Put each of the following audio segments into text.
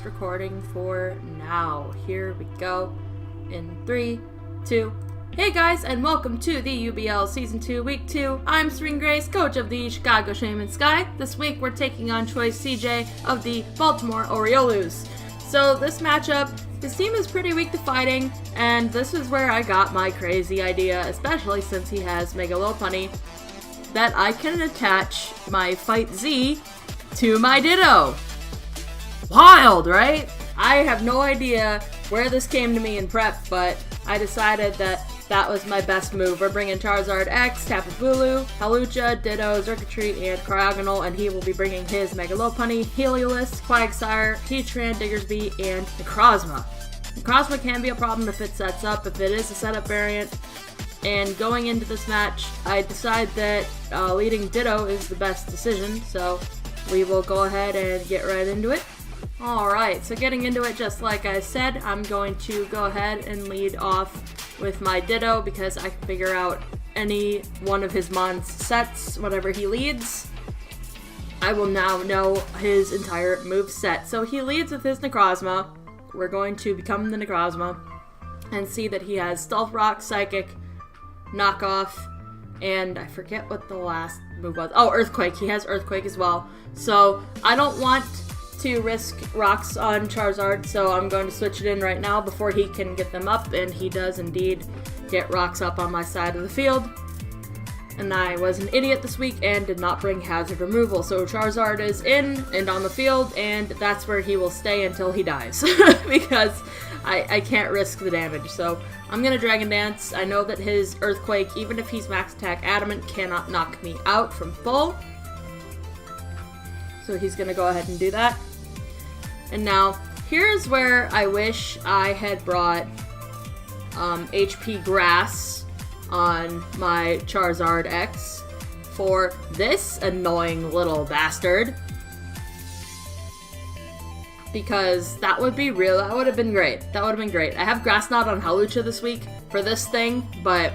just recording for now. Here we go. In 3, 2. Hey guys, and welcome to the UBL Season 2, Week 2. I'm SareneGrace, coach of the Chicago-Shaymin-Sky. This week we're taking on Choice CJ of the Baltimore Oriolus. So this matchup, his team is pretty weak to fighting, and this is where I got my crazy idea, especially since he has Mega Lopunny, that I can attach my Fight Z to my Ditto. Wild, right? I have no idea where this came to me in prep, but I decided that was my best move. We're bringing Charizard X, Tapu Bulu, Hawlucha, Ditto, Xurkitree, and Cryogonal, and he will be bringing his Mega Lopunny, Heliolisk, Quagsire, Heatran, Diggersby, and Necrozma. Necrozma can be a problem if it sets up, if it is a setup variant. And going into this match, I decide that leading Ditto is the best decision, so we will go ahead and get right into it. Alright, so getting into it, just like I said, I'm going to go ahead and lead off with my Ditto because I can figure out any one of his Mon's sets whenever he leads. I will now know his entire move set. So he leads with his Necrozma. We're going to become the Necrozma and see that he has Stealth Rock, Psychic, Knockoff, and I forget what the last move was. Oh, Earthquake. He has Earthquake as well. So I don't want to risk rocks on Charizard, so I'm going to switch it in right now before he can get them up, and he does indeed get rocks up on my side of the field. And I was an idiot this week and did not bring hazard removal, so Charizard is in and on the field, and that's where he will stay until he dies because I can't risk the damage. So I'm gonna Dragon Dance. I know that his Earthquake, even if he's max attack adamant, cannot knock me out from full, so he's gonna go ahead and do that. And now, here's where I wish I had brought HP Grass on my Charizard X for this annoying little bastard. Because that would be real, that would have been great. That would have been great. I have Grass Knot on Hawlucha this week for this thing, but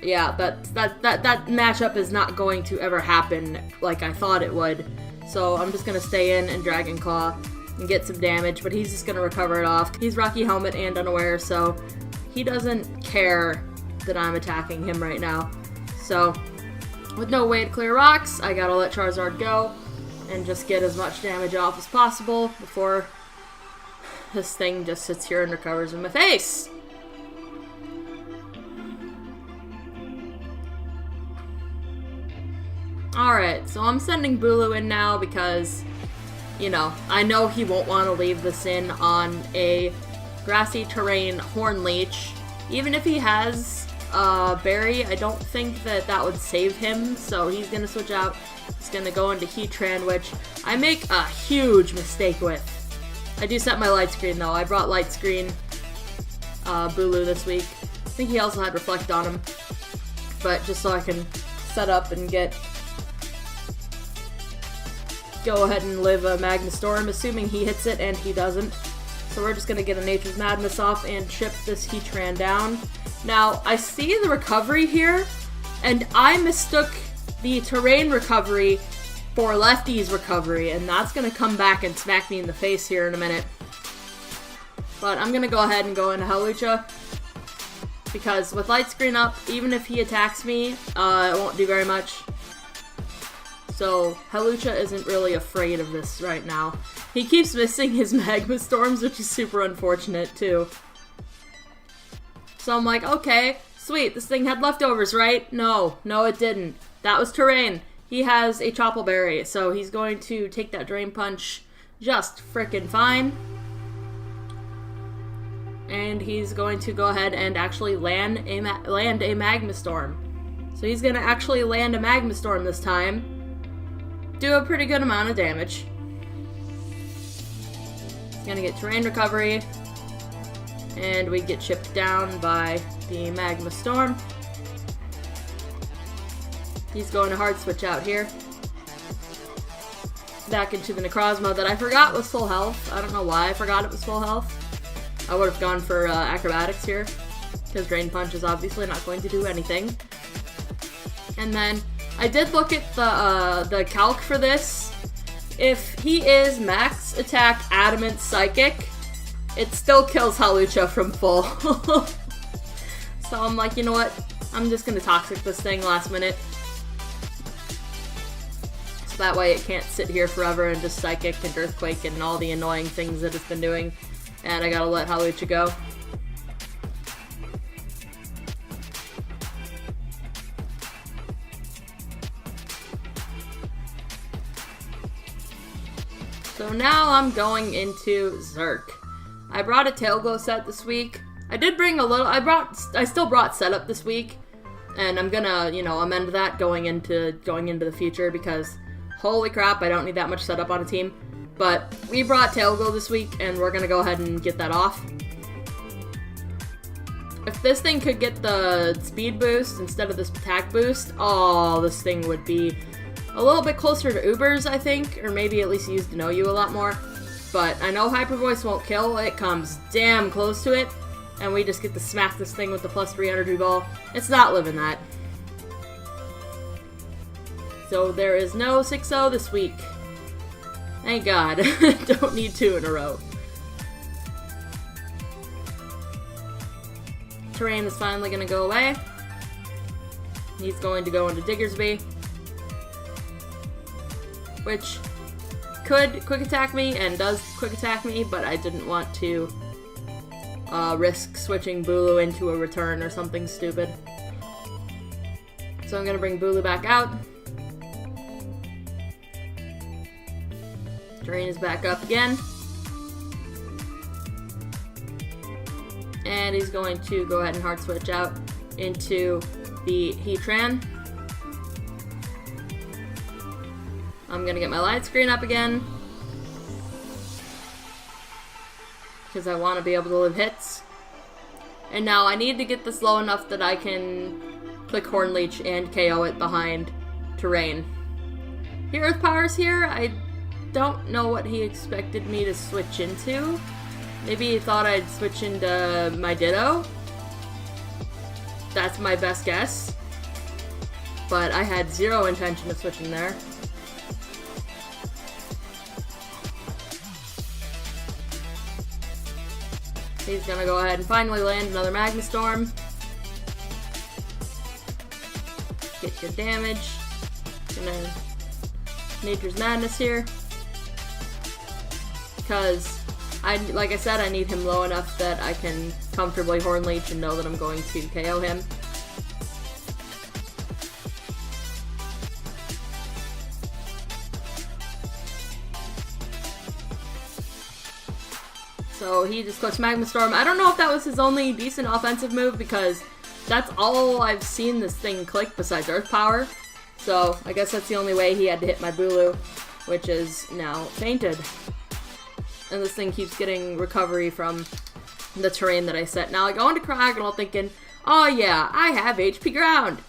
yeah, that matchup is not going to ever happen like I thought it would. So I'm just gonna stay in and Dragon Claw and get some damage, but he's just gonna recover it off. He's Rocky Helmet and Unaware, so he doesn't care that I'm attacking him right now. So with no way to clear rocks, I gotta let Charizard go and just get as much damage off as possible before this thing just sits here and recovers in my face. Alright, so I'm sending Bulu in now because, you know, I know he won't want to leave this in on a grassy terrain Horn Leech. Even if he has Berry, I don't think that would save him, so he's going to switch out. He's going to go into Heatran, which I make a huge mistake with. I do set my light screen though. I brought light screen Bulu this week. I think he also had Reflect on him, but just so I can set up and go ahead and live a Magma Storm, assuming he hits it, and he doesn't. So we're just going to get a Nature's Madness off and chip this Heatran down. Now, I see the recovery here, and I mistook the terrain recovery for Lefty's recovery, and that's going to come back and smack me in the face here in a minute. But I'm going to go ahead and go into Hawlucha, because with Light Screen up, even if he attacks me, it won't do very much. So Hawlucha isn't really afraid of this right now. He keeps missing his Magma Storms, which is super unfortunate too. So I'm like, okay, sweet, this thing had leftovers, right? No, it didn't. That was terrain. He has a Chople Berry, so he's going to take that Drain Punch just frickin' fine. And he's going to go ahead and actually land a Magma Storm. So he's going to actually land a Magma Storm this time. Do a pretty good amount of damage. He's gonna get terrain recovery, and we get chipped down by the Magma Storm. He's going to hard switch out here. Back into the Necrozma that I forgot was full health. I don't know why I forgot it was full health. I would have gone for Acrobatics here, because Drain Punch is obviously not going to do anything. And then I did look at the calc for this, if he is max attack adamant psychic, it still kills Hawlucha from full. So I'm like, you know what? I'm just gonna toxic this thing last minute. So that way it can't sit here forever and just psychic and earthquake and all the annoying things that it's been doing. And I gotta let Hawlucha go. So now I'm going into Zerk. I brought a Tail Glow set this week. I did bring a little, I still brought setup this week. And I'm gonna, you know, amend that going into the future because holy crap, I don't need that much setup on a team. But we brought Tail Glow this week and we're gonna go ahead and get that off. If this thing could get the speed boost instead of this attack boost, oh, this thing would be a little bit closer to Ubers, I think, or maybe at least use to know you a lot more. But I know Hyper Voice won't kill, it comes damn close to it, and we just get to smack this thing with the +3 energy ball. It's not living that. So there is no 6-0 this week. Thank God. Don't need 2 in a row. Terrain is finally going to go away. He's going to go into Diggersby, which could quick attack me and does quick attack me, but I didn't want to risk switching Bulu into a return or something stupid. So I'm going to bring Bulu back out. Terrain is back up again. And he's going to go ahead and hard switch out into the Heatran. I'm gonna get my light screen up again because I want to be able to live hits. And now I need to get this low enough that I can click Horn Leech and KO it behind Terrain. He Earth Powers here. I don't know what he expected me to switch into. Maybe he thought I'd switch into my Ditto. That's my best guess. But I had zero intention of switching there. He's gonna go ahead and finally land another Magma Storm. Get your damage. Gonna Nature's Madness here. Because, like I said, I need him low enough that I can comfortably Horn Leech and know that I'm going to KO him. So he just clicks Magma Storm. I don't know if that was his only decent offensive move because that's all I've seen this thing click besides Earth Power. So I guess that's the only way he had to hit my Bulu, which is now fainted. And this thing keeps getting recovery from the terrain that I set. Now I go into Craggle thinking, oh yeah, I have HP Ground.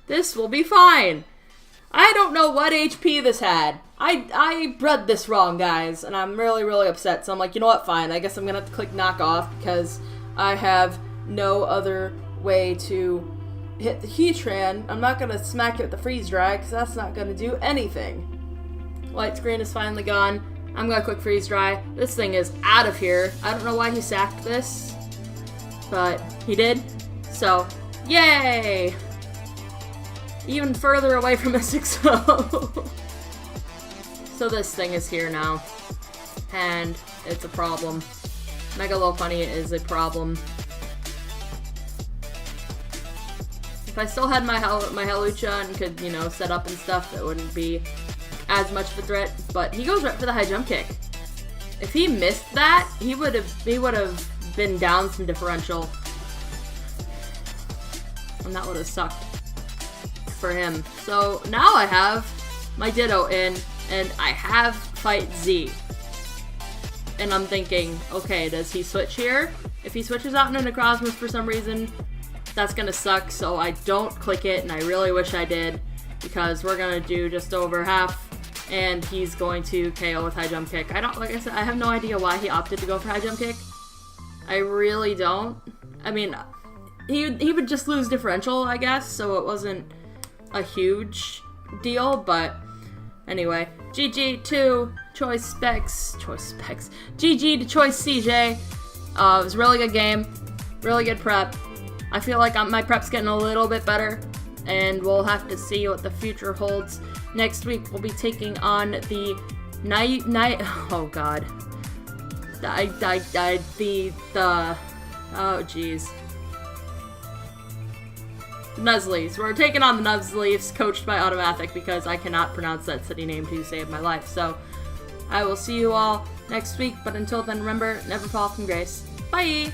This will be fine. I don't know what HP this had. I bred this wrong, guys, and I'm really, really upset. So I'm like, you know what, fine. I guess I'm going to have to click Knock Off because I have no other way to hit the Heatran. I'm not going to smack it with the Freeze Dry because that's not going to do anything. Light screen is finally gone. I'm going to click Freeze Dry. This thing is out of here. I don't know why he sacked this, but he did. So, yay! Even further away from a 6-0. So this thing is here now, and it's a problem. Mega Lopunny is a problem. If I still had my Hawlucha and could, you know, set up and stuff, that wouldn't be as much of a threat. But he goes right for the high jump kick. If he missed that, he would have been down some differential, and that would have sucked for him. So now I have my Ditto in. And I have Fight Z. And I'm thinking, okay, does he switch here? If he switches out into Necrozma for some reason, that's gonna suck, so I don't click it, and I really wish I did, because we're gonna do just over half, and he's going to KO with High Jump Kick. Like I said, I have no idea why he opted to go for High Jump Kick. I really don't. I mean, he would just lose differential, I guess, so it wasn't a huge deal, but Anyway, GG to Choice Specs. GG to Choice CJ. It was a really good game. Really good prep. I feel like my prep's getting a little bit better, and we'll have to see what the future holds. Next week, we'll be taking on the oh god. Oh jeez. Nuzleafs. We're taking on the Nuzleafs, coached by Automathic, because I cannot pronounce that city name to save my life. So, I will see you all next week, but until then, remember, never fall from grace. Bye!